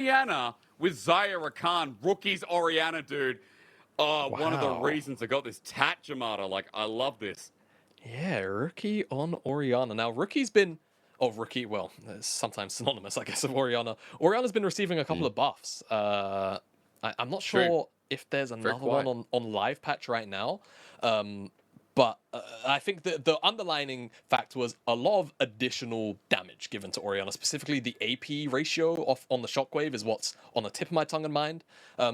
Orianna with Xayah Rakan, rookies Orianna, dude. Oh, Wow. one of the reasons I got this tat, Jamada. Like, I love this. Yeah, rookie on Orianna. Now, rookie's been... Oh, rookie, well, it's sometimes synonymous, I guess, of Orianna. Orianna's been receiving a couple of buffs. I'm not sure if there's another one on live patch right now. But I think the underlining fact was a lot of additional damage given to Orianna. Specifically, the AP ratio on the Shockwave is what's on the tip of my tongue and mind.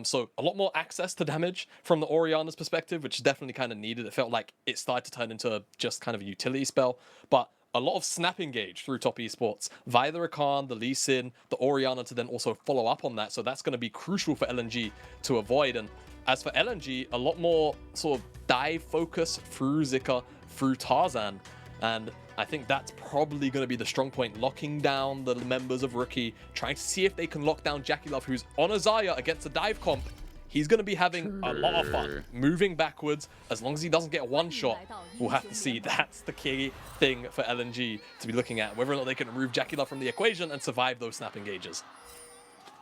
So a lot more access to damage from the Orianna's perspective, which is definitely kind of needed. It felt like it started to turn into just kind of a utility spell. But a lot of snap engage through top esports via the Rakan, the Lee Sin, the Orianna to then also follow up on that. So that's going to be crucial for LNG to avoid. And as for LNG, a lot more sort of dive focus through Zika, through Tarzan. And I think that's probably going to be the strong point, locking down the members of Rookie, trying to see if they can lock down JackeyLove, who's on a Xayah against a dive comp. He's going to be having a lot of fun moving backwards. As long as he doesn't get one shot, we'll have to see. That's the key thing for LNG to be looking at, whether or not they can remove JackeyLove from the equation and survive those snap engages.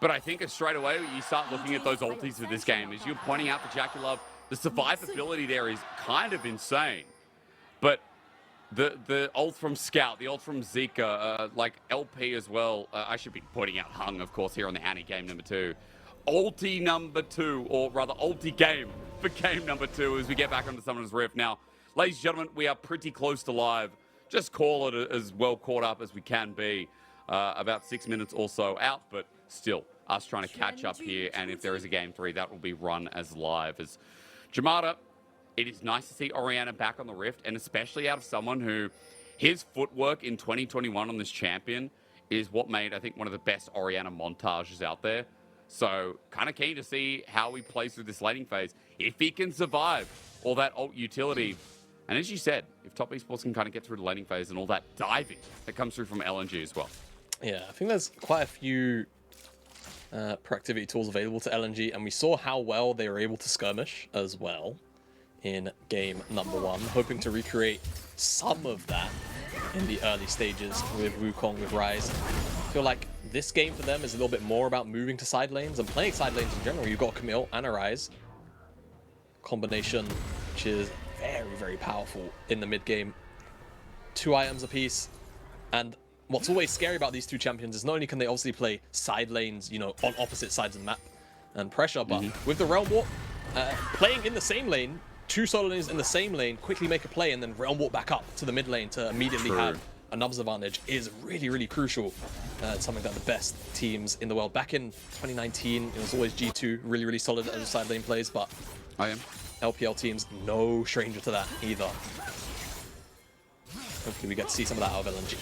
But I think straight away you start looking at those ultis for this game. As you're pointing out for JackeyLove, the survivability there is kind of insane. But the ult from Scout, the ult from Zika, like LP as well. I should be pointing out Hung, of course, here on the Annie game number 2. Ulti number 2, or rather ulti game for game number 2 as we get back onto Summoner's Rift. Now, ladies and gentlemen, we are pretty close to live. Just call it as well caught up as we can be. About 6 minutes or so out, but still, us trying to catch up here. And if there is a game 3, that will be run as live. As Jamada, it is nice to see Orianna back on the Rift, and especially out of someone who, his footwork in 2021 on this champion is what made, I think, one of the best Orianna montages out there. So, kind of keen to see how he plays through this laning phase. If he can survive all that ult utility. And as you said, if top esports can kind of get through the laning phase and all that diving that comes through from LNG as well. Yeah, I think there's quite a few proactivity tools available to LNG, and we saw how well they were able to skirmish as well in game number 1. Hoping to recreate some of that in the early stages with Wukong, with Ryze. I feel like this game for them is a little bit more about moving to side lanes and playing side lanes in general. You've got Camille and a Ryze combination, which is very, very powerful in the mid game. 2 items apiece. And what's always scary about these two champions is not only can they obviously play side lanes, you know, on opposite sides of the map and pressure, but with the Realm Warp, playing in the same lane, 2 solo lanes in the same lane, quickly make a play and then Realm Warp back up to the mid lane to immediately have a numbers advantage is really, really crucial. It's something that the best teams in the world, back in 2019, it was always G2, really, really solid as a side lane plays, but LPL teams, no stranger to that either. Hopefully we get to see some of that out of LNG.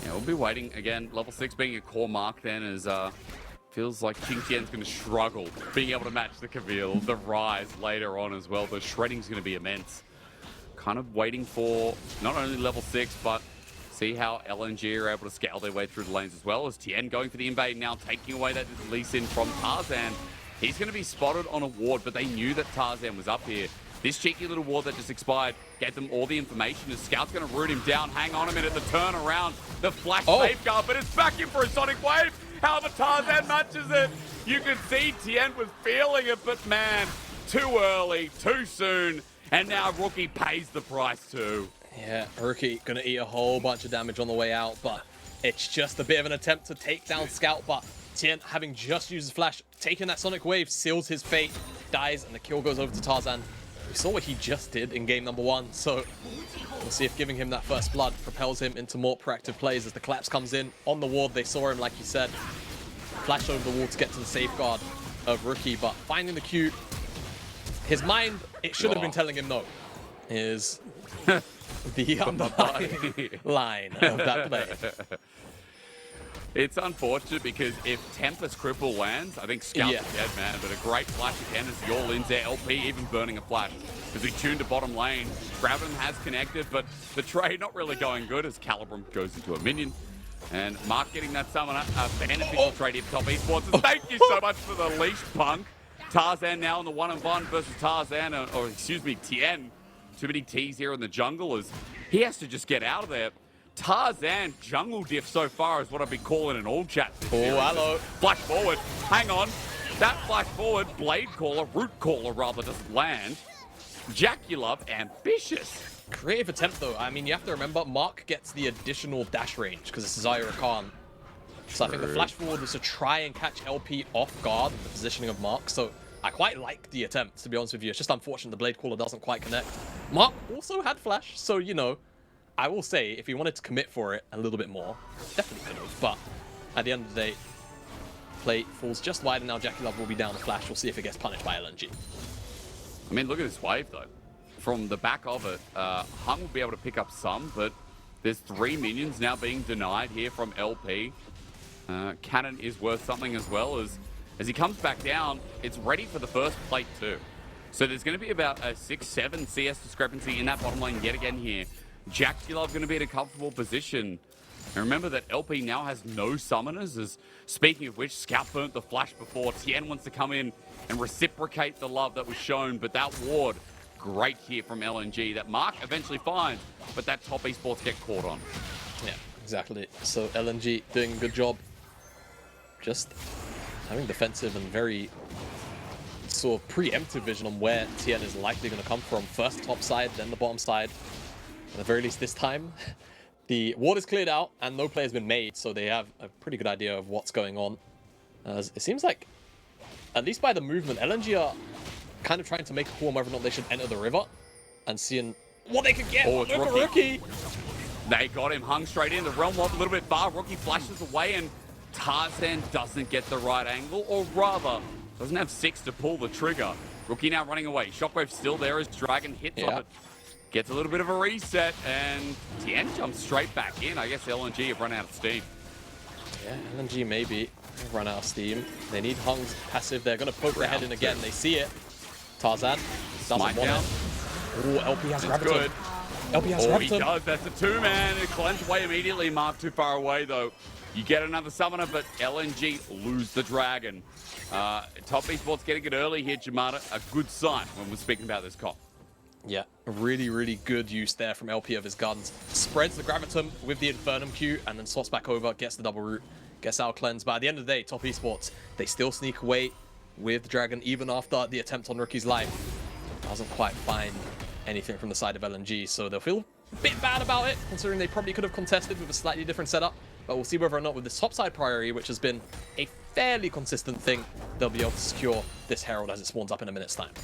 Yeah, we'll be waiting again. Level 6 being a core mark then is feels like QingTian's going to struggle being able to match the Camille, the Ryze later on as well. The shredding's going to be immense. Kind of waiting for not only level 6, but see how LNG are able to scale their way through the lanes as well. As Tian going for the invade now, taking away that Lee Sin from Tarzan. He's going to be spotted on a ward, but they knew that Tarzan was up here. This cheeky little ward that just expired gave them all the information. As Scout's going to root him down. Hang on a minute, the turn around, the flash safeguard, but it's back in for a Sonic Wave. However, Tarzan matches it. You can see Tian was feeling it, but man, too early, too soon. And now Rookie pays the price too. Yeah, Rookie gonna eat a whole bunch of damage on the way out, but it's just a bit of an attempt to take down Scout, but Tian, having just used his flash, taking that Sonic Wave, seals his fate, dies, and the kill goes over to Tarzan. We saw what he just did in game number 1, so we'll see if giving him that first blood propels him into more proactive plays as the collapse comes in. On the ward, they saw him, like you said, flash over the wall to get to the safeguard of Rookie, but finding the Q, his mind, it should have been telling him no, is the underlying line of that play. It's unfortunate because if Tempest Cripple lands, I think Scout's dead, man. But a great flash again as Yor in there. LP even burning a flash as we tune to bottom lane. Graven has connected, but the trade not really going good as Calibrum goes into a minion. And Mark getting that summoner, a beneficial trade here for top esports. And thank you so much for the leash, Punk. Tarzan now in the 1-on-1 versus Tarzan, or excuse me, Tian. Too many T's here in the jungle as he has to just get out of there. Tarzan jungle diff so far is what I've been calling in all chats. Oh, hello. Flash forward. Hang on. That flash forward, blade caller, root caller rather, doesn't land. JackeyLove, ambitious. Creative attempt, though. I mean, you have to remember, Mark gets the additional dash range because it's Xayah Rakan. So I think the flash forward was to try and catch LP off guard with the positioning of Mark. So I quite like the attempt, to be honest with you. It's just unfortunate the blade caller doesn't quite connect. Mark also had flash, so, you know, I will say, if he wanted to commit for it a little bit more, definitely could have. But at the end of the day, play falls just wide, and now JackeyLove will be down the flash. We'll see if it gets punished by LNG. I mean, look at this wave, though. From the back of it, Hung will be able to pick up some, but there's 3 minions now being denied here from LP. Cannon is worth something as well. As he comes back down, it's ready for the first plate too. So there's going to be about a 6-7 CS discrepancy in that bottom lane yet again here. JackeyLove going to be in a comfortable position. And remember that LP now has no summoners, as speaking of which, Scout burnt the flash before. Tian wants to come in and reciprocate the love that was shown, but that ward, great here from LNG that Mark eventually finds, but that top esports get caught on. Yeah, exactly. So LNG doing a good job. Just having defensive and very sort of preemptive vision on where Tian is likely going to come from. First top side, then the bottom side. At the very least this time, the ward is cleared out and no play has been made, so they have a pretty good idea of what's going on. It seems like, at least by the movement, LNG are kind of trying to make a call on whether or not they should enter the river and seeing what they could get. Oh, it's Rookie. They got him hung straight in. The realm was a little bit far. Rookie flashes away and Tarzan doesn't get the right angle, or rather, doesn't have 6 to pull the trigger. Rookie now running away. Shockwave's still there as Dragon hits on it. Gets a little bit of a reset, and Tian jumps straight back in. I guess LNG have run out of steam. Yeah, LNG maybe run out of steam. They need Hung's passive. They're going to poke their head in again. They see it. Tarzan doesn't want it. Oh, LP has Graviton. LP has Graviton. He does. That's a 2-man. It cleanses away immediately. Mark too far away, though. You get another summoner, but LNG lose the dragon. Top esports getting it early here, Jamada. A good sign when we're speaking about this comp. Yeah, really, really good use there from LP of his guns. Spreads the Graviton with the Infernum Q and then swaps back over, gets the double root, gets out cleanse. But at the end of the day, Top Esports, they still sneak away with the Dragon even after the attempt on Rookie's life. Doesn't quite find anything from the side of LNG, so they'll feel a bit bad about it, considering they probably could have contested with a slightly different setup. But we'll see whether or not with this topside priority, which has been a fairly consistent thing, they'll be able to secure this Herald as it spawns up in a minute's time.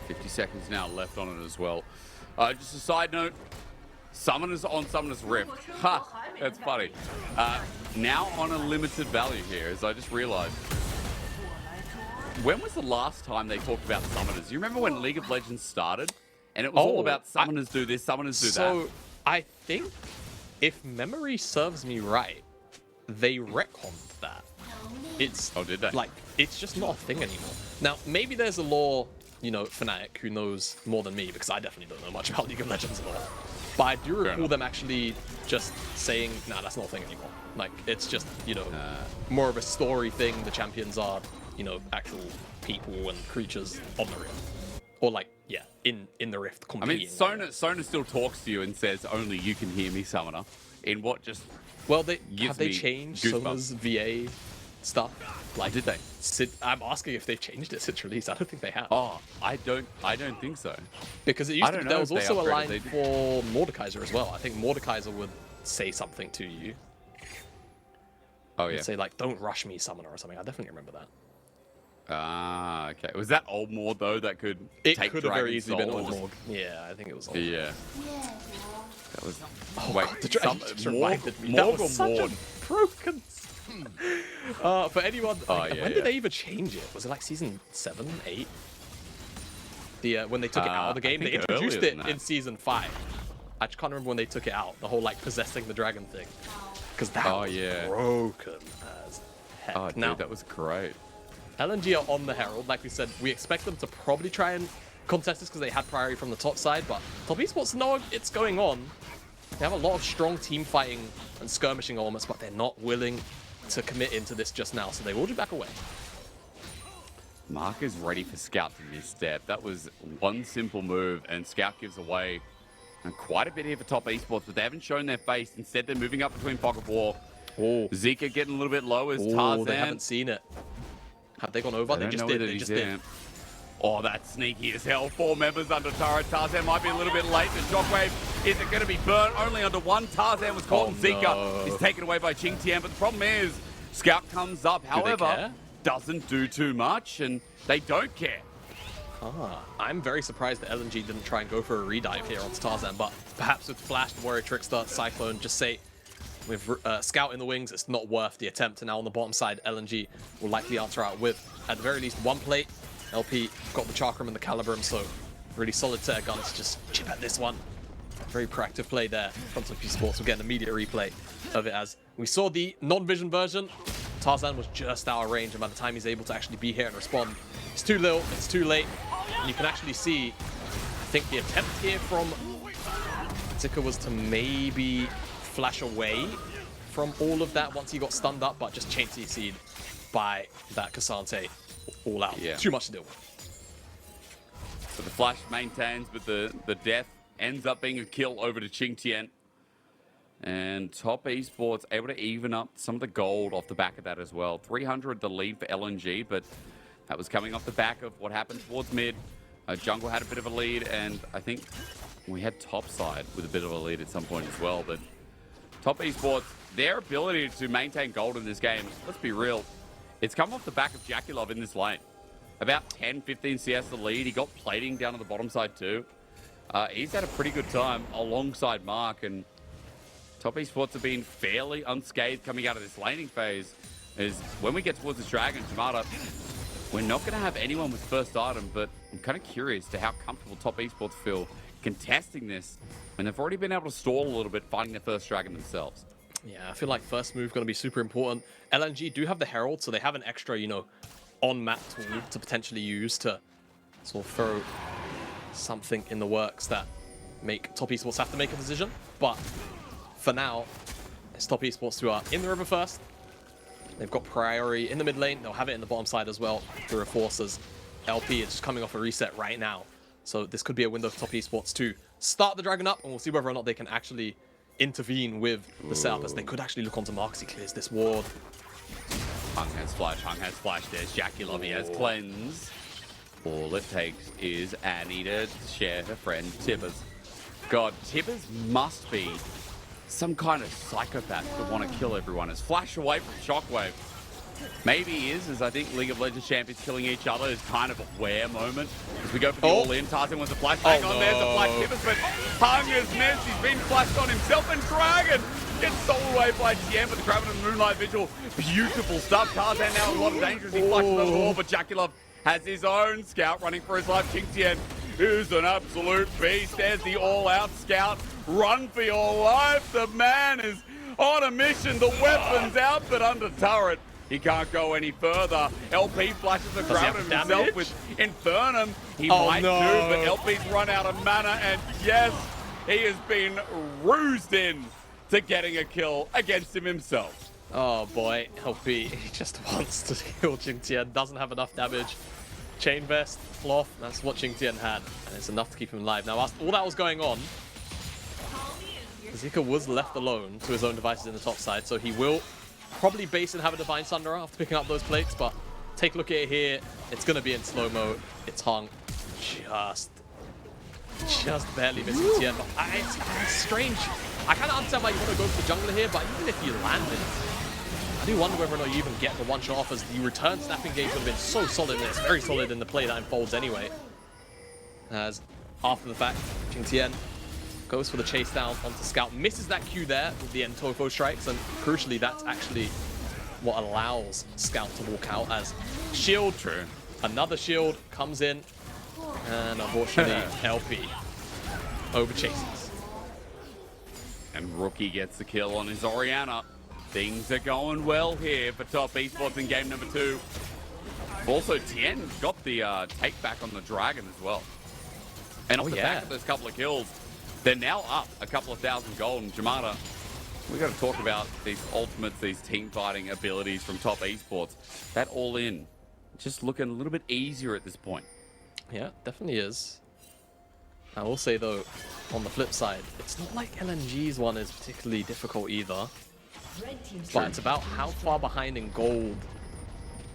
50 seconds now left on it as well. Just a side note, Summoners on Summoner's Rift. Ha! That's funny. Now on a limited value here, as I just realized. When was the last time they talked about Summoners? You remember when League of Legends started? And it was all about Summoners do this, Summoners do that. So, I think, if memory serves me right, they retconned that. It's, oh, did they? Like, it's just not a thing anymore. Now, maybe there's a lore, you know, fanatic who knows more than me, because I definitely don't know much about League of Legends lore. But I do recall them actually just saying, nah, that's not a thing anymore. Like, it's just, you know, more of a story thing. The champions are, you know, actual people and creatures on the Rift. Or, like, yeah, in the Rift competing. I mean, Sona still talks to you and says, only you can hear me, Summoner. In what just Well, have they changed Sona's VA stuff? Like, did they? I'm asking if they've changed it since release. I don't think they have. Oh, I don't think so. Because it used to be, there was also a line for Mordekaiser as well. I think Mordekaiser would say something to you. Oh, yeah. He'd say, like, don't rush me, Summoner, or something. I definitely remember that. Ah, okay. Was that old Mord, though, that could take Dragon's could have very easily been old just... Mord. Yeah, I think it was old Yeah. That was... Oh, wait, God, just reminded me. That was such a broken... for anyone, like, when did they even change it? Was it like season 7, 8? When they took it out of the game, they introduced it in season 5. I just can't remember when they took it out. The whole like possessing the dragon thing, because that was broken as heck. Oh, dude, now, that was great. LNG are on the Herald. Like we said, we expect them to probably try and contest this because they had priority from the top side, but Top Esports know it's going on. They have a lot of strong team fighting and skirmishing elements, but they're not willing to commit into this just now, so they will do back away. Mark is ready for Scout to misstep. That was one simple move, and Scout gives away And quite a bit here for top esports, but they haven't shown their face. Instead, they're moving up between Fog of War. Oh, Zika getting a little bit low as oh, Tarzan. they haven't seen it. Have they gone over? They just did. They just did. Oh, that's sneaky as hell. 4 members under turret. Tarzan might be a little bit late. The shockwave isn't going to be burnt. Only under 1. Tarzan was caught, and Zika is taken away by QingTian. But the problem is, Scout comes up. However, doesn't do too much, and they don't care. I'm very surprised that LNG didn't try and go for a redive here onto Tarzan, but perhaps with Flash, Warrior Trickster, Cyclone, just say with Scout in the wings, it's not worth the attempt. And now on the bottom side, LNG will likely answer out with, at the very least, 1 plate. LP got the Chakram and the Calibrum, so really solid set of guns to just chip at this one. Very proactive play there from Esports. We'll get an immediate replay of it as we saw the non-vision version. Tarzan was just out of range, and by the time he's able to actually be here and respond, it's too little, it's too late. And you can actually see, I think the attempt here from Zika was to maybe flash away from all of that once he got stunned up, but just chain CC'd by that Ksante all out. Yeah. Too much to deal with. So the flash maintains, but the death ends up being a kill over to QingTian. And top esports able to even up some of the gold off the back of that as well. 300 the lead for LNG, but that was coming off the back of what happened towards mid. Jungle had a bit of a lead, and I think we had top side with a bit of a lead at some point as well. But top esports, their ability to maintain gold in this game, let's be real, it's come off the back of JackeyLove in this lane. About 10, 15 CS the lead. He got plating down on the bottom side too. He's had a pretty good time alongside Mark, and top esports have been fairly unscathed coming out of this laning phase. Is when we get towards this Dragon, Jamada, we're not going to have anyone with first item, but I'm kind of curious to how comfortable top esports feel contesting this, and they've already been able to stall a little bit finding their first Dragon themselves. Yeah, I feel like first move going to be super important. LNG do have the Herald, so they have an extra, you know, on-map tool to potentially use to sort of throw something in the works that make top esports have to make a decision. But for now, it's top esports who are in the river first. They've got priority in the mid lane. They'll have it in the bottom side as well through a forces. LP is just coming off a reset right now. So this could be a window for top esports to start the Dragon up, and we'll see whether or not they can actually intervene with the setup, as they could actually look onto Mark as he clears this ward. Hung has flash, there's JackeyLove, he has cleanse. All it takes is Annie to share her friend Tibbers. God, Tibbers must be some kind of psychopath that want to kill everyone. As flash away from Shockwave. Maybe he is, as I think League of Legends champions killing each other is kind of a wear moment. As we go for the all-in, Tarzan wants a flashbang on. There's a flash Tibbers, but Hung has missed. He's been flashed on himself, and Dragon gets sold away by Tian with the Grabbing and Moonlight Vigil. Beautiful stuff. Tarzan now in a lot of danger as he flashes over the wall, but JackeyLove has his own Scout running for his life. QingTian, who's an absolute beast. There's the all-out Scout. Run for your life. The man is on a mission. The weapon's out, but under turret. He can't go any further. LP flashes the ground himself with Infernum. He might do, but LP's run out of mana, and yes, he has been rused in to getting a kill against him himself. Oh boy, LP, he just wants to kill QingTian, doesn't have enough damage. Chain Vest, Cloth, that's what QingTian had, and it's enough to keep him alive. Now, whilst all that was going on, Zika was left alone to his own devices in the top side, so he will probably base and have a Divine Sunderer after picking up those plates, but take a look at it here. It's going to be in slow-mo. It's Hung just barely missing Tian. It's strange. I kind of understand why you want to go for the jungler here, but even if you land it, I do wonder whether or not you even get the one-shot off, as the return snap engage would have been so solid, and it's very solid in the play that unfolds anyway. As after the fact, QingTian goes for the chase down onto Scout, misses that Q there with the Entofo strikes, and crucially, that's actually what allows Scout to walk out, as shield, another shield comes in, and unfortunately, LP over chases. And Rookie gets the kill on his Orianna. Things are going well here for top esports in game number 2. Also, Tian got the take back on the Dragon as well. And off the back of those couple of kills, they're now up a couple of thousand gold. And Jamada, we got to talk about these ultimates, these team fighting abilities from top esports. That all in, just looking a little bit easier at this point. Yeah, definitely is. I will say though, on the flip side, it's not like LNG's one is particularly difficult either. But it's about how far behind in gold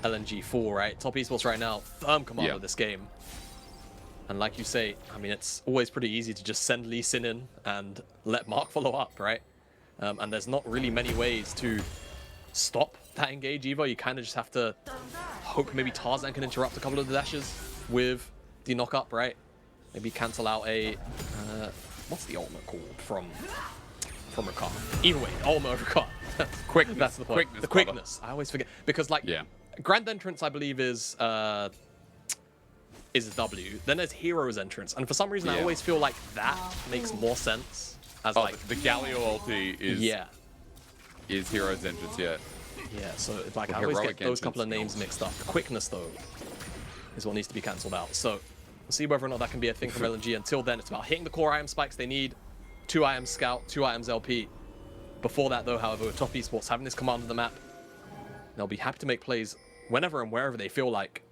LNG 4, right? Top Esports right now, firm command of this game. And like you say, I mean, it's always pretty easy to just send Lee Sin in and let Mark follow up, right? And there's not really many ways to stop that engage either. You kind of just have to hope maybe Tarzan can interrupt a couple of the dashes with the knock-up, right? Maybe cancel out a... what's the ultimate called from Rakan? Either way, ultimate of Rakan. Quickness. That's the point. The quickness. I always forget. Because, like, Grand Entrance, I believe, is a W. Then there's Hero's Entrance. And for some reason, I always feel like that makes more sense. As like the Galio ulti is Hero's Entrance, Yeah, so like I always get those couple of names mixed up. The quickness, though, is what needs to be cancelled out. So we'll see whether or not that can be a thing from LNG. Until then, it's about hitting the core item spikes they need. 2 items Scout, 2 items LP. Before that, though, however, with Top Esports having this command of the map, they'll be happy to make plays whenever and wherever they feel like,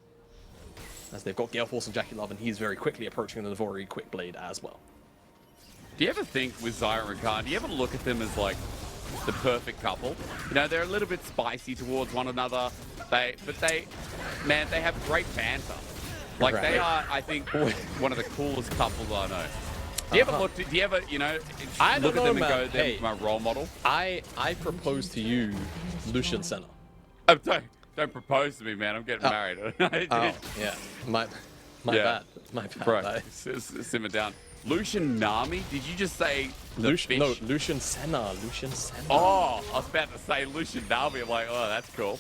as they've got Gale Force and JackeyLove, and he's very quickly approaching the Navori Quick Blade as well. Do you ever think with Xayah and Rakan, do you ever look at them as like the perfect couple? You know, they're a little bit spicy towards one another, but they have great banter. Like they are, I think, one of the coolest couples I know. Do you ever look? Do you ever, you know, look at them and go, "They're my role model"? I propose to you, Lucian Senna. Oh, don't propose to me, man. I'm getting married. Oh, yeah, my bad. My bad. Bro, simmer down. Lucian Nami? Did you just say Lucian? No, Lucian Senna. Lucian Senna. Oh, I was about to say Lucian Nami. I'm like, oh, that's cool.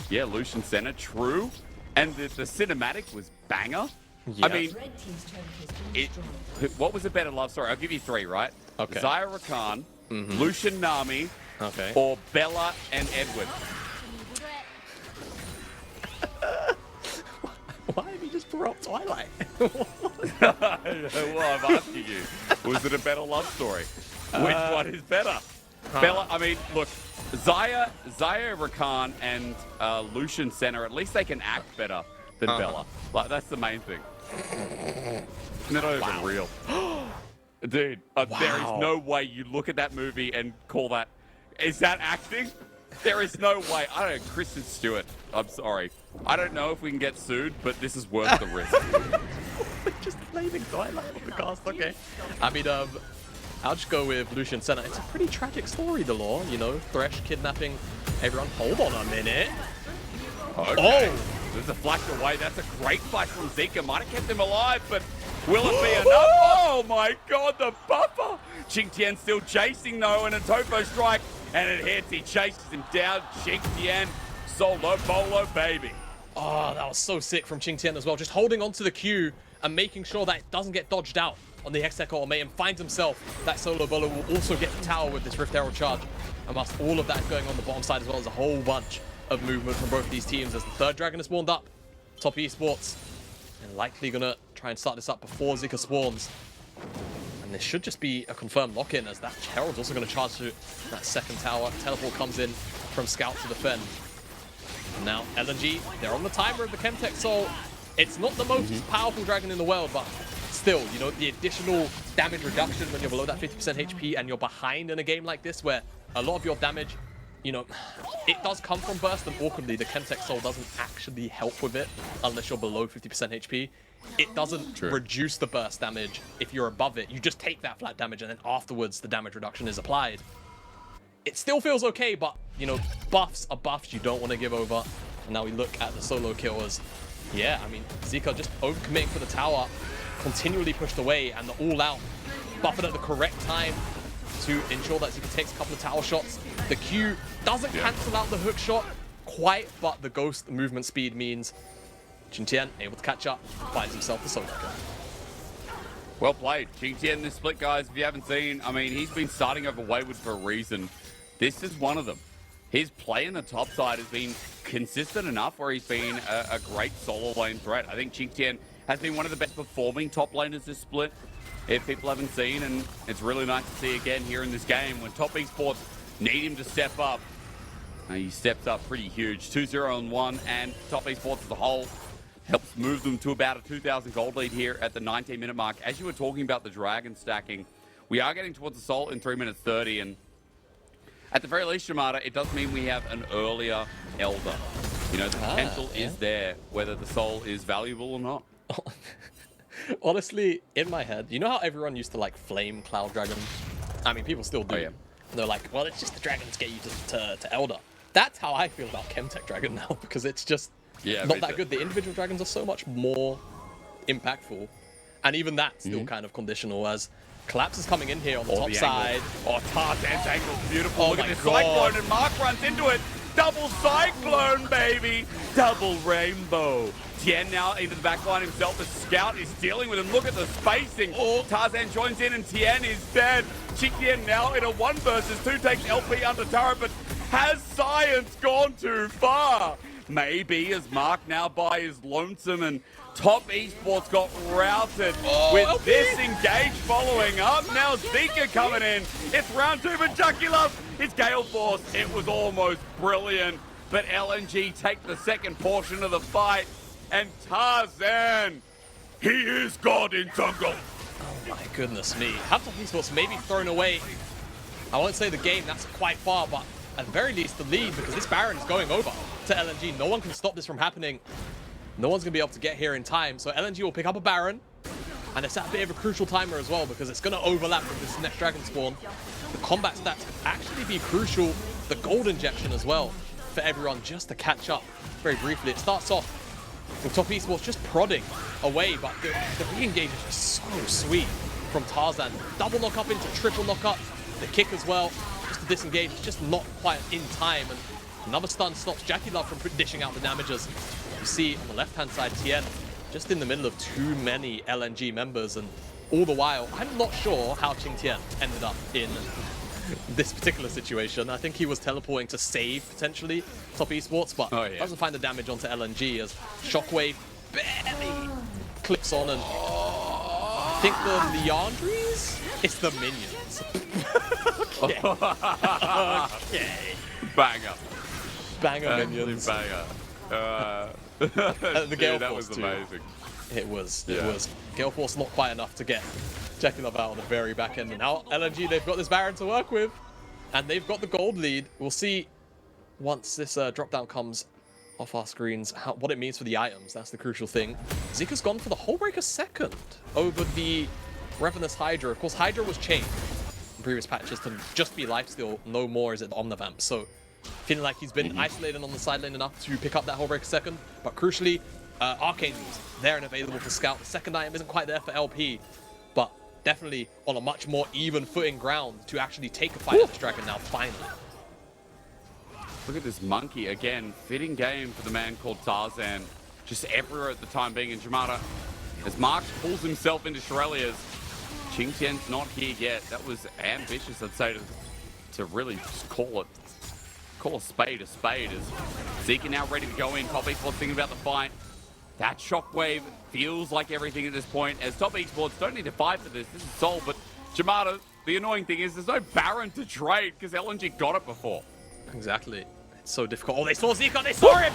Yeah, Lucian Senna, true. And the cinematic was banger. Yeah. I mean, what was a better love story? I'll give you 3, right? Okay. Xayah Rakan, Lucian Nami, or Bella and Edward. Why have you just brought up Twilight? Well, I'm asking you. Was it a better love story? Which one is better? Bella, I mean, look, Xayah, Rakan, and Lucian Senna, at least they can act better than Bella. Like, that's the main thing. They're not even real. Dude, there is no way you look at that movie and call that... Is that acting? There is no way. I don't know, Kristen Stewart. I'm sorry. I don't know if we can get sued, but this is worth the risk. Just blaming Twilight on the cast, okay. I mean, I'll just go with Lucian Senna. It's a pretty tragic story, the law, you know, Thresh kidnapping everyone. Hold on a minute. Okay. Oh! There's a flash away. That's a great flash from Zika. Might have kept him alive, but will it be enough? Oh my god, the buffer! QingTian still chasing though, and a Topo strike, and it hits. He chases him down. QingTian, solo bolo, baby. Oh, that was so sick from QingTian as well. Just holding onto the Q and making sure that it doesn't get dodged out on the Hextech Ultimate, finds himself that solo bolo will also get the tower with this Rift Herald charge. And whilst all of that going on the bottom side as well as a whole bunch of movement from both these teams as the third dragon is spawned up. Top Esports and likely gonna try and start this up before Zika spawns. And this should just be a confirmed lock-in as that Herald's also gonna charge to that second tower. Teleport comes in from Scout to defend. And now LNG, they're on the timer of the Chemtech Soul. It's not the most powerful dragon in the world, but still, you know, the additional damage reduction when you're below that 50% HP and you're behind in a game like this where a lot of your damage, you know, it does come from burst, and awkwardly, the Chemtech Soul doesn't actually help with it unless you're below 50% HP. It doesn't reduce the burst damage if you're above it. You just take that flat damage, and then afterwards, the damage reduction is applied. It still feels okay, but, you know, buffs are buffs you don't want to give over. And now we look at the solo killers. Yeah, I mean, Zika just overcommitting for the tower, continually pushed away, and the all-out buffered at the correct time to ensure that Zika takes a couple of tower shots. The Q doesn't cancel out the hook shot quite, but the ghost movement speed means QingTian able to catch up, finds himself the solo kill. Well played. QingTian this split, guys, if you haven't seen, I mean, he's been starting over Wayward for a reason. This is one of them. His play in the top side has been consistent enough where he's been a great solo lane threat. I think QingTian has been one of the best performing top laners this split, if people haven't seen, and it's really nice to see again here in this game when Top Esports need him to step up. He stepped up pretty huge. 2-0 and 1, and Top Esports as a whole helps move them to about a 2,000 gold lead here at the 19-minute mark. As you were talking about the dragon stacking, we are getting towards the Soul in 3 minutes 30, and at the very least, Jamada, it does mean we have an earlier Elder. You know, the potential is there, whether the Soul is valuable or not. Honestly, in my head, you know how everyone used to like flame Cloud Dragon? I mean, people still do. Oh, yeah. They're like, well, it's just the dragons get you to Elder. That's how I feel about Chemtech Dragon now, because it's just not that good. The individual dragons are so much more impactful, and even that's still kind of conditional, as Collapse is coming in here on the top side. Oh, Tarzan's angle is beautiful. Oh, look at my this God. Cyclone, and Mark runs into it. Double Cyclone, baby. Double Rainbow. Tian now into the backline himself. The Scout is dealing with him. Look at the spacing. Tarzan joins in and Tian is dead. QingTian now in a 1 versus 2 takes LP under turret, but has Science gone too far? Maybe, as Mark now by his lonesome, and Top Esports got routed with LP. this engage following up. Now Zika coming in. It's round 2 for JackeyLove. It's Gale Force. It was almost brilliant, but LNG take the second portion of the fight, and Tarzan, he is God in jungle. Oh my goodness me. Have Top Esports maybe thrown away, I won't say the game, that's quite far, but at the very least the lead, because this Baron is going over to LNG. No one can stop this from happening. No one's going to be able to get here in time, so LNG will pick up a Baron, and it's at a bit of a crucial timer as well, because it's going to overlap with this next Dragon spawn. The combat stats could actually be crucial. The gold injection as well for everyone, just to catch up very briefly. It starts off with Top Esports just prodding away, but the re-engage is just so sweet from Tarzan. Double knock up into triple knock up. The kick as well, just to disengage, it's just not quite in time. And another stun stops JackeyLove from dishing out the damages. You see on the left-hand side, Tian just in the middle of too many LNG members, and all the while, I'm not sure how QingTian ended up in this particular situation. I think he was teleporting to save, potentially, Top Esports, but doesn't find the damage onto LNG as Shockwave barely clips on, and I think the Leandries? It's the minions. Okay. Okay. Banger. Banger minions. Banger. The Gale that Force was too. amazing. It was. Gale Force not quite enough to get JackeyLove out on the very back end. And now LNG, they've got this Baron to work with, and they've got the gold lead. We'll see once this drop down comes off our screens what it means for the items. That's the crucial thing. Zika's gone for the Hullbreaker second over the Ravenous Hydra. Of course, Hydra was changed in previous patches to just be lifesteal. No more is it Omnivamp. So feeling like he's been isolated on the side lane enough to pick up that Hullbreaker second. But crucially, Arcane moves there and available for Scout. The second item isn't quite there for LP, but definitely on a much more even footing ground to actually take a fight at this dragon now, finally. Look at this monkey again. Fitting game for the man called Tarzan. Just everywhere at the time being in Jamada. As Mark pulls himself into Shirelia's. QingTian's not here yet. That was ambitious, I'd say, to really just call a spade a spade. As Zika now ready to go in. Top Esports thinking about the fight. That Shockwave feels like everything at this point, as Top Esports don't need to fight for this. This is Soul, but Jamada, the annoying thing is there's no Baron to trade because LNG got it before. Exactly. It's so difficult. Oh, they saw Zika, they saw him!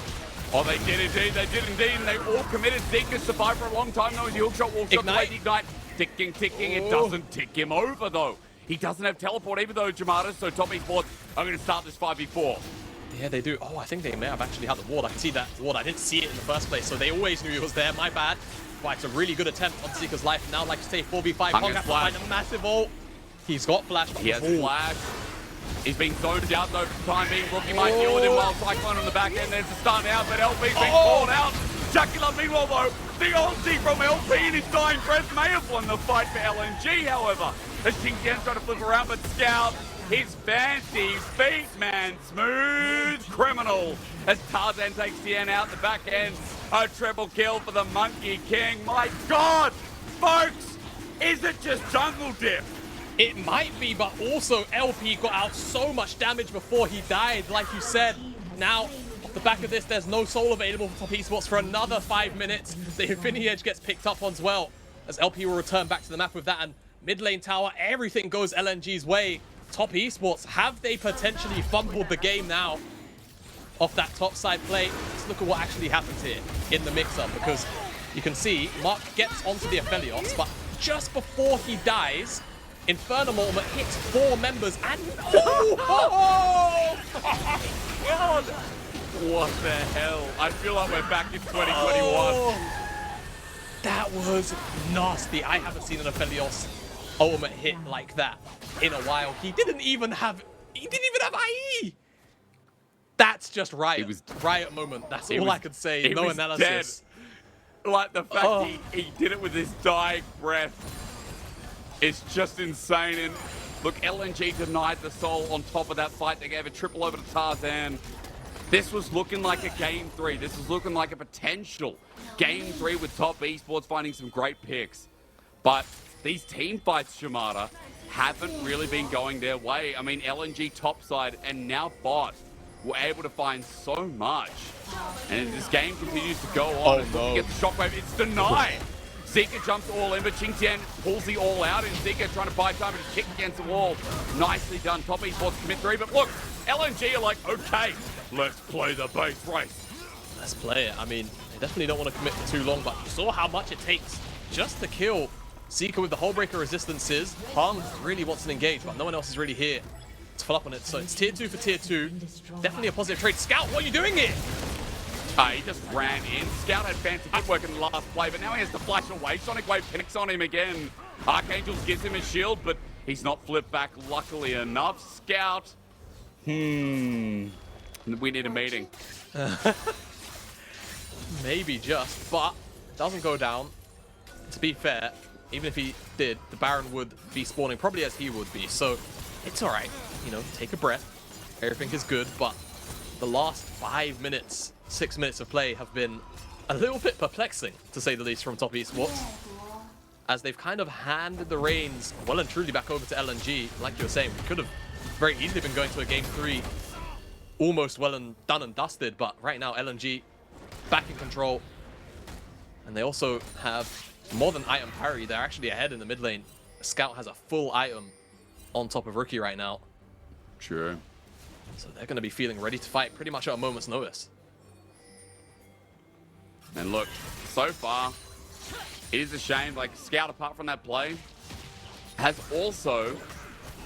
Oh, they did indeed, and they all committed. Zika survived for a long time, though, as the hookshot walks up the way, Ignite. Ticking, it doesn't tick him over, though. He doesn't have teleport either, though, Jamada, so Top Esports are going to start this 5v4. Yeah, they do. Oh, I think they may have actually had the ward. I can see that ward. I didn't see it in the first place, so they always knew it was there. My bad. Right, it's a really good attempt on Zika's life. Now, like to say, 4v5. Kong has to find a massive ult. He's got flash. He has flash. He's been zoned out, though, for the time being. Rookie might deal with him while Cyclone on the back end. There's a stun out, but LP's been called out. JackeyLove, meanwhile, though, the ulti from LP in his dying breath may have won the fight for LNG, however. As QingTian's trying to flip around, but Scout, his fancy feet, man. Smooth criminal. As Tarzan takes Tian out the back end. A triple kill for the Monkey King. My God, folks, is it just jungle dip? It might be, but also LP got out so much damage before he died, like you said. Now, off the back of this, there's no soul available for Top Esports for another 5 minutes. The Infinity Edge gets picked up on as well, as LP will return back to the map with that, and mid lane tower, everything goes LNG's way. Top Esports, have they potentially fumbled the game now? off that top side play. Let's look at what actually happens here in the mix-up, because you can see Mark gets onto the Aphelios, but just before he dies, Infernal Ultimate hits 4 members and... Oh! God! What the hell? I feel like we're back in 2021. Oh, that was nasty. I haven't seen an Aphelios ultimate hit like that in a while. He didn't even have IE. That's just Riot. Riot moment. That's all I could say. No analysis. Dead. Like the fact he did it with his dying breath. It's just insane. And look, LNG denied the soul on top of that fight. They gave a triple over to Tarzan. This was looking like a game 3. This was looking like a potential game 3 with top esports finding some great picks. But these team fights, Jamada, haven't really been going their way. I mean, LNG topside and now bot were able to find so much. And this game continues to go on. No. Get the shockwave. It's denied. Zika jumps all in, but QingTian pulls the all out, and Zika trying to buy time and kick against the wall. Nicely done. Top esports commit 3, but look, LNG are like, okay, let's play the base race. Let's play it. I mean, they definitely don't want to commit for too long, but you saw how much it takes just to kill Zika with the Hullbreaker resistances. Hung really wants to engage, but no one else is really here to follow up on it. So it's tier 2 for tier 2. Definitely a positive trade. Scout, what are you doing here? He just ran in. Scout had fancy footwork in the last play, but now he has to flash away. Sonic Wave picks on him again. Archangel gives him a shield, but he's not flipped back, luckily enough. Scout. We need a meeting. Maybe just, but it doesn't go down. To be fair, even if he did, the Baron would be spawning probably as he would be. So it's all right. You know, take a breath. Everything is good, but the last 5 minutes, 6 minutes of play have been a little bit perplexing, to say the least, from top esports, as they've kind of handed the reins well and truly back over to LNG. Like you were saying, we could have very easily been going to a game 3 almost well and done and dusted, but right now LNG back in control, and they also have more than item parry. They're actually ahead in the mid lane. Scout has a full item on top of Rookie right now. Sure. So they're going to be feeling ready to fight pretty much at a moment's notice. And look, so far, it is a shame. Like, Scout, apart from that play, has also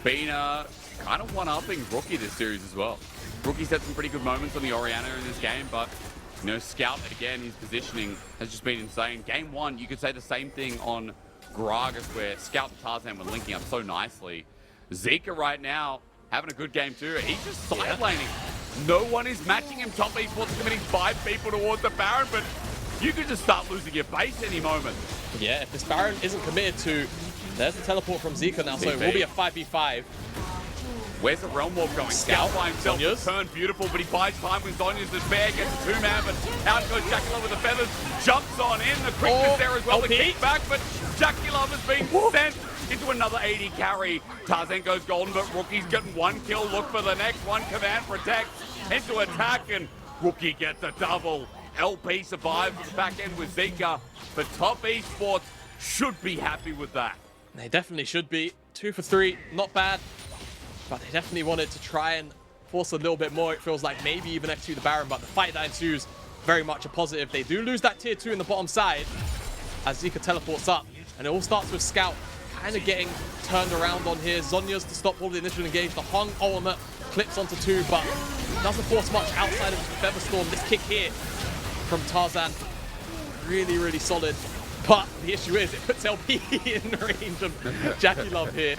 been kind of one-upping Rookie this series as well. Rookie's had some pretty good moments on the Orianna in this game, but, you know, Scout, again, his positioning has just been insane. Game 1, you could say the same thing on Gragas, where Scout and Tarzan were linking up so nicely. Zika right now, having a good game too. He's just side laning. No one is matching him. Top esports committing 5 people towards the Baron, but you could just start losing your base any moment. Yeah, if this Baron isn't committed to, there's the teleport from Zika now, so it will be a 5v5. Where's the Realm Warp going? Scout by himself, turn beautiful, but he buys time with Zonya's. The bear gets a 2-man, but out goes JackeyLove with the feathers, jumps on in, the quickness there as well, the kick back, but JackeyLove has been sent into another AD carry. Tarzan goes golden, but Rookie's getting 1 kill. Look for the next one. Command protect into attack, and Rookie gets a double. LP survives at the back end with Zika, but top esports should be happy with that. They definitely should be. 2 for 3, not bad, but they definitely wanted to try and force a little bit more. It feels like maybe even F2 the Baron, but the fight that ensues very much a positive. They do lose that tier 2 in the bottom side as Zika teleports up, and it all starts with Scout kind of getting turned around on here. Zonya's to stop all the initial engage. The Hung ultimate clips onto 2, but doesn't force much outside of the Featherstorm. This kick here from Tarzan, really, really solid. But the issue is, it puts LP in range of JackeyLove here,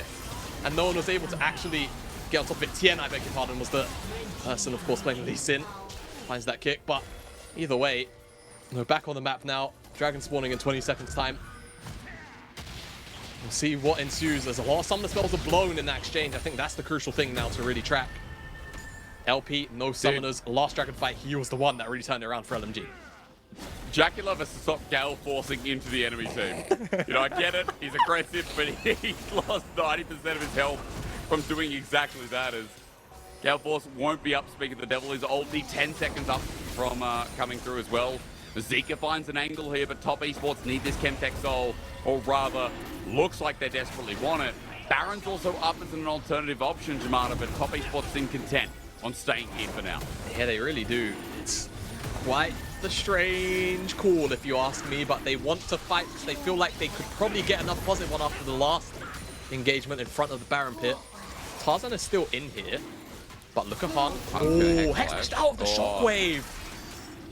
and no one was able to actually get on top of it. Tian, I beg your pardon, was the person, of course, playing Lee Sin. Finds that kick, but either way, we're back on the map now. Dragon spawning in 20 seconds time. We'll see what ensues. There's a lot of summoner spells are blown in that exchange. I think that's the crucial thing now to really track. LP, no summoners. Last Dragon fight, he was the one that really turned it around for LMG. JackeyLove has to stop Gale forcing into the enemy team. You know, I get it. He's aggressive, but he's lost 90% of his health from doing exactly that. As Gale Force won't be up. Speaking of the devil, his ulti 10 seconds up from coming through as well. Zika finds an angle here, but top esports need this Chemtech Soul, or rather, looks like they desperately want it. Baron's also up as an alternative option, Jamada, but top esports seem content on staying here for now. Yeah, they really do. It's quite the strange call, if you ask me, but they want to fight because they feel like they could probably get another positive one after the last engagement in front of the Baron pit. Tarzan is still in here, but look at Hung. Oh, Hex pushed out of the shockwave.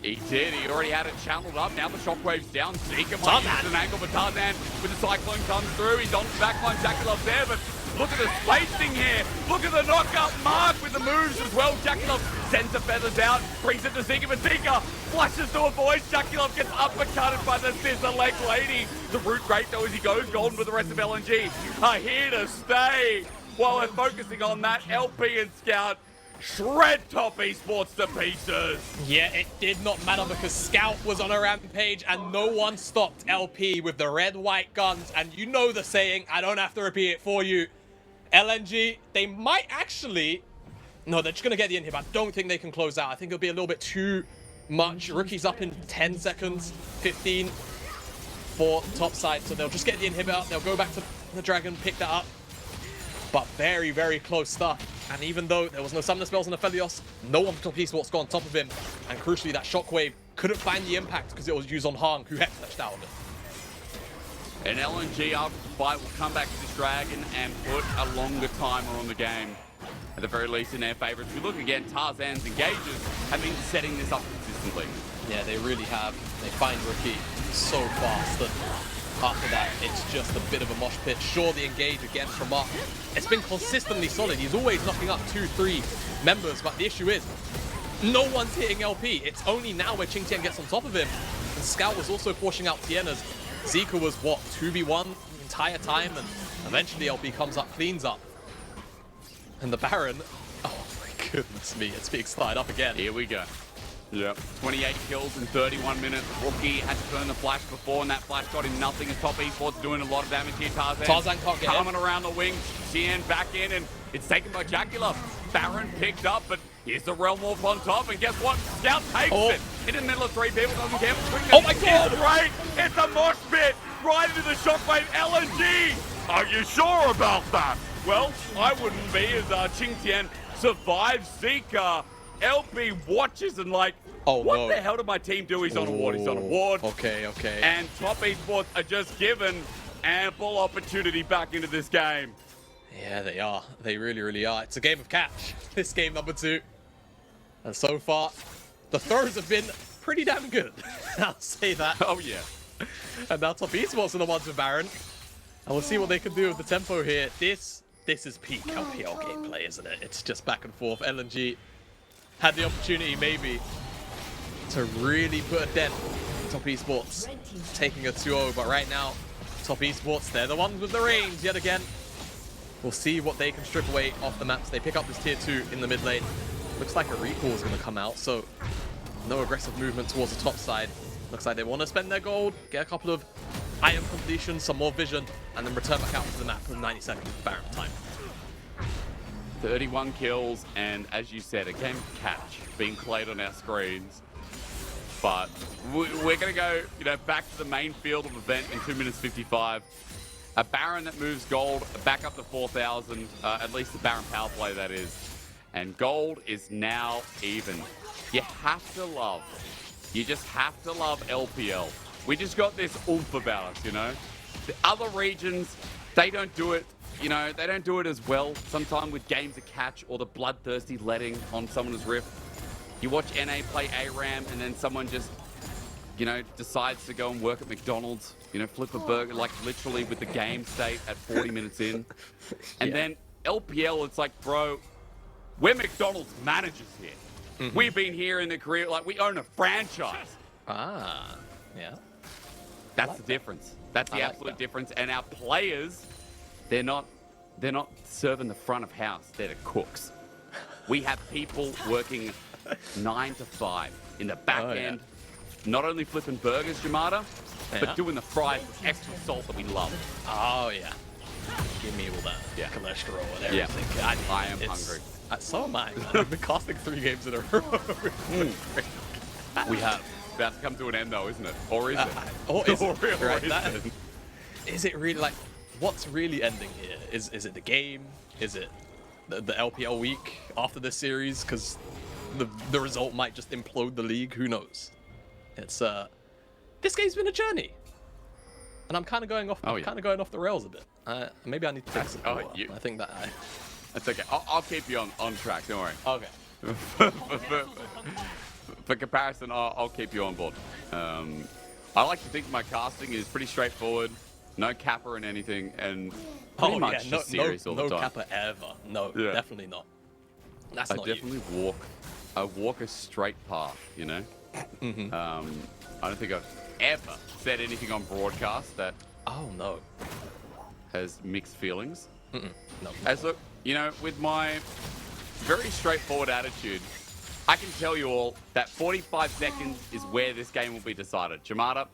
He did. He already had it channeled up. Now the shockwave's down. Zika might use an angle, but Tarzan with the cyclone comes through. He's on the backline. JackeyLove there, but look at the spacing here. Look at the knockout mark with the moves as well. JackeyLove sends the feathers out, brings it to Zika, but Zika flashes to avoid. JackeyLove gets uppercutted by the scissor leg lady. The root great though as he goes golden with the rest of LNG. Are here to stay. While we're focusing on that, LP and Scout shred Top Esports to pieces. Yeah, it did not matter because Scout was on a rampage and no one stopped LP with the red-white guns. And you know the saying, I don't have to repeat it for you. LNG, they might actually... No, they're just going to get the inhib. I don't think they can close out. I think it'll be a little bit too much. Rookie's up in 10 seconds, 15 for top side. So they'll just get the inhib out. They'll go back to the Dragon, pick that up. But very, very close stuff. And even though there was no summoner spells on Aphelios, no one from Top Esports got on top of him. And crucially, that shockwave couldn't find the impact because it was used on Hung, who hex touched out of it. And LNG after the fight will come back to this Dragon and put a longer timer on the game. At the very least in their favor. If we look again, Tarzan's engages have been setting this up consistently. Yeah, they really have. They find Rookie so fast that after that, it's just a bit of a mosh pit. Sure, the engage again from Mark. It's been consistently solid. He's always knocking up 2-3 members, but the issue is no one's hitting LP. It's only now where QingTian gets on top of him. And Scout was also pushing out Tian as Zika was, what, 2v1 the entire time, and eventually LP comes up, cleans up. And the Baron, oh my goodness me, it's being started up again. Here we go. Yep. 28 kills in 31 minutes. Rookie had to turn the flash before, and that flash got him nothing. As Top Esports doing a lot of damage here. Tarzan can't get coming around the wing. Tian back in, and it's taken by JackeyLove. Baron picked up, but here's the Realm Wolf on top, and guess what? Scout takes it. In the middle of 3 people, doesn't care. Oh my god! It's great! It's a mosh pit right into the shockwave. LNG! Are you sure about that? Well, I wouldn't be, as QingTian survives Zika. LP watches and like, oh, what the hell did my team do? He's on a ward. He's on a ward. Okay, okay. And Top Esports are just given ample opportunity back into this game. Yeah, they are. They really, really are. It's a game of catch. This game number 2. And so far, the throws have been pretty damn good. I'll say that. Oh, yeah. And now Top Esports are the ones with Baron. And we'll see what they can do with the tempo here. This is peak LPL gameplay, isn't it? It's just back and forth. LNG had the opportunity, maybe, to really put a dent in Top Esports, taking a 2-0. But right now, Top Esports, they're the ones with the range yet again. We'll see what they can strip away off the maps. They pick up this tier 2 in the mid lane. Looks like a recall is going to come out, so no aggressive movement towards the top side. Looks like they want to spend their gold, get a couple of item completions, some more vision, and then return back out to the map with 90 seconds of Baron time. 31 kills, and as you said, a game of catch being played on our screens. But we're going to go, back to the main field of event in 2 minutes 55. A Baron that moves gold back up to 4,000, at least the Baron power play, that is. And gold is now even. You have to love, you just have to love LPL. We just got this oomph about us, The other regions, they don't do it, they don't do it as well. Sometimes with games of catch or the bloodthirsty letting on someone's rift. You watch NA play ARAM and then someone just, decides to go and work at McDonald's, flip a burger, like literally with the game state at 40 minutes in. And then LPL, it's like, bro, we're McDonald's managers here. Mm-hmm. We've been here in the career, like we own a franchise. Ah, yeah. That's the difference. That's the absolute difference. And our players, they're not serving the front of house. They're the cooks. We have people working 9 to 5 in the back end, not only flipping burgers, Jamada, but doing the fries with extra salt that we love. Oh yeah. Give me all that cholesterol and everything. Yeah. I am hungry. So am I, man. I've been casting 3 games in a row. We have. About to come to an end though, isn't it? Or is it? Or is it? Right, is it really, like, what's really ending here? Is it the game? Is it the LPL week after this series, because the result might just implode the league. Who knows? It's this game's been a journey, and I'm kind of going off. Kind of going off the rails a bit. Maybe I need to take some. I think that That's okay. I'll keep you on track. Don't worry. Okay. For comparison, I'll keep you on board. I like to think my casting is pretty straightforward. No kappa in anything, and pretty much just serious all the time. No kappa ever. No, definitely not. That's not you. I definitely walk a straight path, you know? I don't think I've ever said anything on broadcast that has mixed feelings. No. As look, you know, with my very straightforward attitude, I can tell you all that 45 seconds is where this game will be decided. Jamada,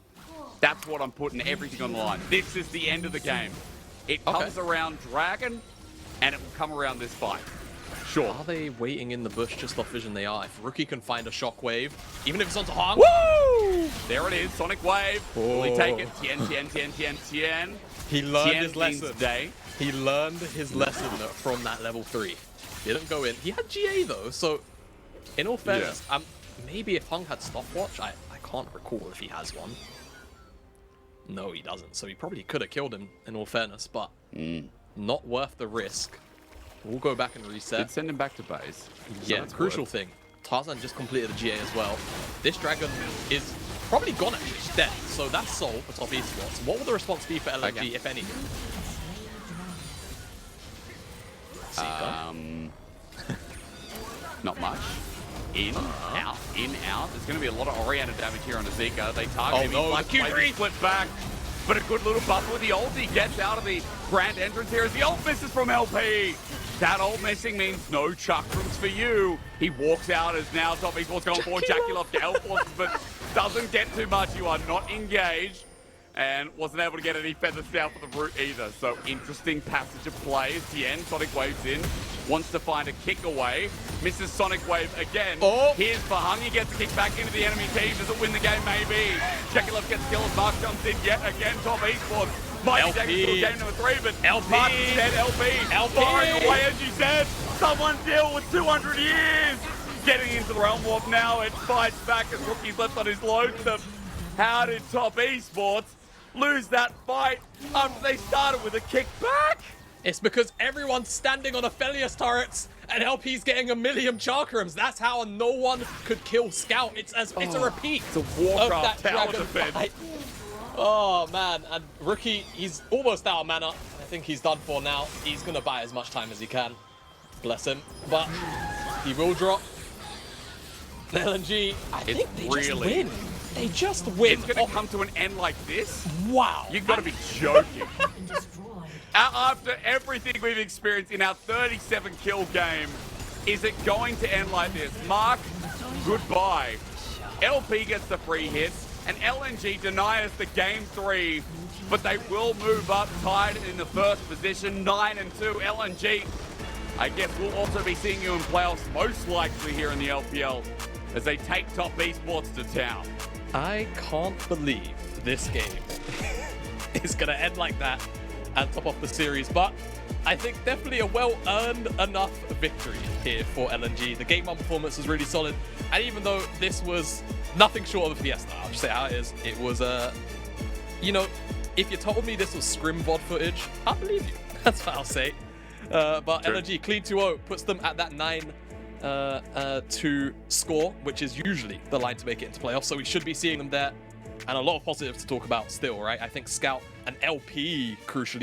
that's what I'm putting everything on the line. This is the end of the game. It comes around Dragon, and it will come around this fight. Sure. Are they waiting in the bush just off vision? They are. If Rookie can find a shockwave, even if it's onto Hong. Woo! There it is, Sonic Wave. Will he take it? Tian. He learned his lesson. He learned his lesson from that level 3. Didn't go in. He had GA though, so in all fairness, maybe if Hong had stopwatch, I can't recall if he has one. No, he doesn't. So he probably could have killed him in all fairness, but not worth the risk. We'll go back and reset. Did send him back to base. Yeah, crucial thing. Tarzan just completed a GA as well. This dragon is probably gone actually. It's dead. So that's solved for top esports. What will the response be for LNG, if any? Zika. Not much. In, out. There's going to be a lot of Orianna damage here on the Zika. They target him. He split back. But a good little buffer with the ult. He gets out of the grand entrance here as the ult misses from LP. That ult missing means no chakrams for you. He walks out as now top esports going forward. JackeyLove to L-Force, but doesn't get too much. You are not engaged. And wasn't able to get any feathers down for the root either. So interesting passage of play as Tian, Sonic Waves in. Wants to find a kick away. Misses Sonic Wave again. Here's for Hung. He gets a kick back into the enemy team. Does it win the game? Maybe. JackeyLove gets kills. Mark jumps in yet again. Top esports. Might take to game number 3, but Mark is dead. LP. Firing away as you said. Someone deal with 200 years. Getting into the realm warp now. It fights back as Rookie's left on his lonesome. How did top esports lose that fight after they started with a kickback? It's because everyone's standing on Aphelios turrets and LP's getting a million chakrams. That's how no one could kill Scout. It's a repeat. It's a Warcraft tower defense. Fight. Oh man, and Rookie, he's almost out of mana. I think he's done for now. He's gonna buy as much time as he can. Bless him. But he will drop. The LNG, I think they just win. They just win. It's going to come to an end like this? Wow. You've got to be joking. After everything we've experienced in our 37 kill game, is it going to end like this? Mark, goodbye. LP gets the free hit, and LNG deny us the game 3, but they will move up tied in the first position, 9-2. LNG, I guess we'll also be seeing you in playoffs, most likely here in the LPL, as they take top esports to town. I can't believe this game is going to end like that and top off the series, but I think definitely a well-earned enough victory here for LNG. The game 1 performance was really solid, and even though this was nothing short of a fiesta, I'll just say how it is, it was, you know, if you told me this was scrim VOD footage, I believe you. That's what I'll say. But True. LNG clean 2-0 puts them at that 9-2 score, which is usually the line to make it into playoffs. So we should be seeing them there, and a lot of positives to talk about still, right? I think Scout and LP crucially